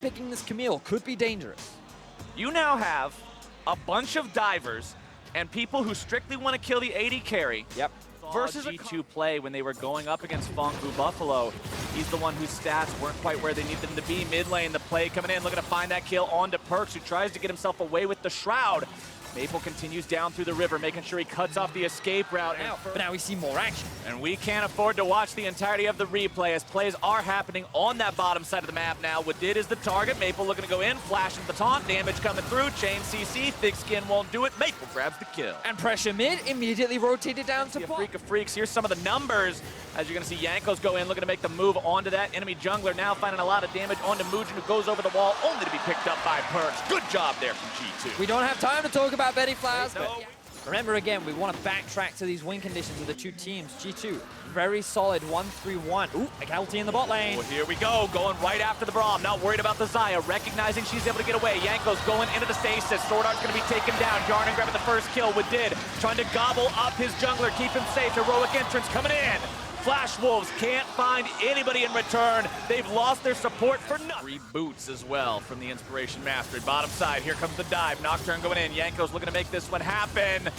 Picking this Camille could be dangerous. You now have a bunch of divers and people who strictly want to kill the AD carry. Yep. Versus G2 play when they were going up against Phong Vũ Buffalo. He's the one whose stats weren't quite where they need them to be. Mid lane, the play coming in, looking to find that kill onto Perks, who tries to get himself away with the Shroud. Maple continues down through the river, making sure he cuts off the escape route. But now we see more action. And we can't afford to watch the entirety of the replay as plays are happening on that bottom side of the map now. Wadid is the target. Maple looking to go in, flashing the taunt, damage coming through. Chain CC, Thick Skin won't do it. Maple grabs the kill. And pressure mid immediately rotated down to bot. Afreeca Freecs, here's some of the numbers. As you're going to see Jankos go in, looking to make the move onto that enemy jungler. Now finding a lot of damage onto Mugen, who goes over the wall, only to be picked up by Perks. Good job there from G2. We don't have time to talk about Betty Flowers, but remember again, we want to backtrack to these win conditions of the two teams. G2, very solid 1-3-1. Ooh, MACAO in the bot lane. Well, here we go, going right after the Braum. Not worried about the Xayah, recognizing she's able to get away. Jankos going into the stasis. Sword Art's going to be taken down. Yarnan grabbing the first kill. Wadid trying to gobble up his jungler, keep him safe. Heroic entrance coming in. Flash Wolves can't find anybody in return. They've lost their support for nothing. Reboots as well from the Inspiration Mastery. Bottom side, here comes the dive. Nocturne going in. Jankos looking to make this one happen.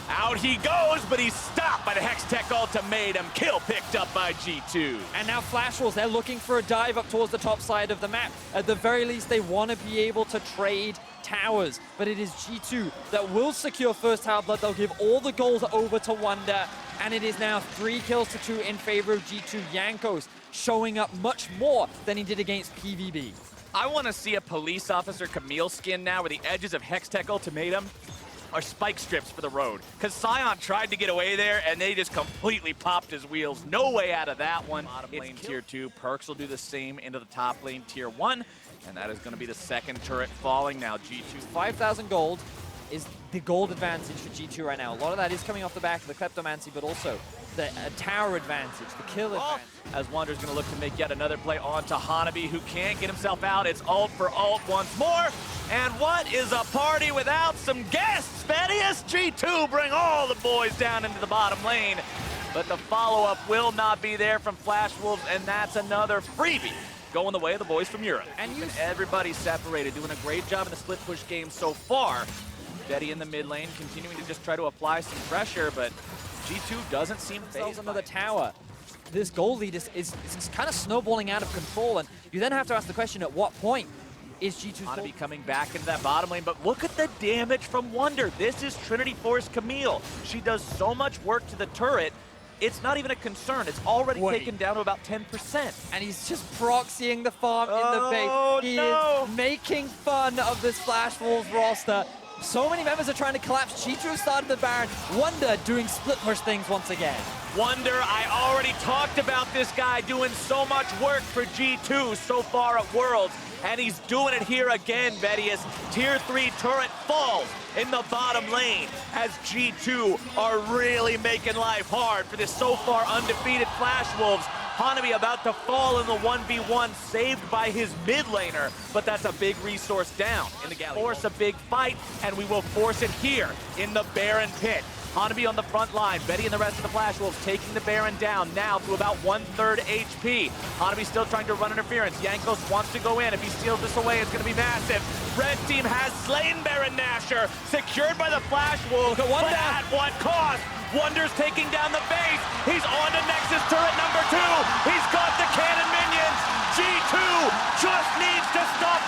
Out he goes, but he's stopped by the Hextech ultimatum. Kill picked up by G2. And now Flash Wolves, they're looking for a dive up towards the top side of the map. At the very least, they want to be able to trade towers, but it is G2 that will secure first tower blood. They'll give all the gold over to Wonder, and it is now 3 kills to 2 in favor of G2. Jankos showing up much more than he did against PVB. I want to see a police officer Camille skin now where the edges of Hextech ultimatum are spike strips for the road. Because Sion tried to get away there, and they just completely popped his wheels. No way out of that one. Bottom lane tier 2. Perks will do the same into the top lane tier 1. And that is going to be the second turret falling now. G2. 5,000 gold is the gold advantage for G2 right now. A lot of that is coming off the back of the Kleptomancy, but also the tower advantage, the kill advantage. As Wander's going to look to make yet another play onto Hanabi, who can't get himself out. It's ult for ult once more. And what is a party without some guests? Thaddeus, G2 bring all the boys down into the bottom lane. But the follow-up will not be there from Flash Wolves, and that's another freebie going the way of the boys from Europe. And everybody separated, doing a great job in the split push game so far. Betty in the mid lane, continuing to just try to apply some pressure, but G2 doesn't seem phased. Another tower. This goal lead is kind of snowballing out of control, and you then have to ask the question, at what point is G2 going to be coming back into that bottom lane? But look at the damage from Wonder. This is Trinity Force Camille. She does so much work to the turret. It's not even a concern. It's already taken down to about 10%. And he's just proxying the farm in the base. He is making fun of this Flash Wolves roster. So many members are trying to collapse. G2 started the Baron. Wonder doing split push things once again. Wonder, I already talked about this guy doing so much work for G2 so far at Worlds. And he's doing it here again, Vedius. Tier 3 turret falls in the bottom lane as G2 are really making life hard for this so far undefeated Flash Wolves. Hanabi about to fall in the 1v1, saved by his mid laner, but that's a big resource down in the galley. Force a big fight, and we will force it here in the Baron pit. Hanabi on the front line, Betty and the rest of the Flash Wolves taking the Baron down now to about 1/3 HP. Hanabi still trying to run interference. Jankos wants to go in. If he steals this away, it's going to be massive. Red team has slain Baron Nashor, secured by the Flash Wolves, but at what cost? Wonder's taking down the base. He's on to Nexus turret number 2. He's got the cannon minions. G2 just needs to stop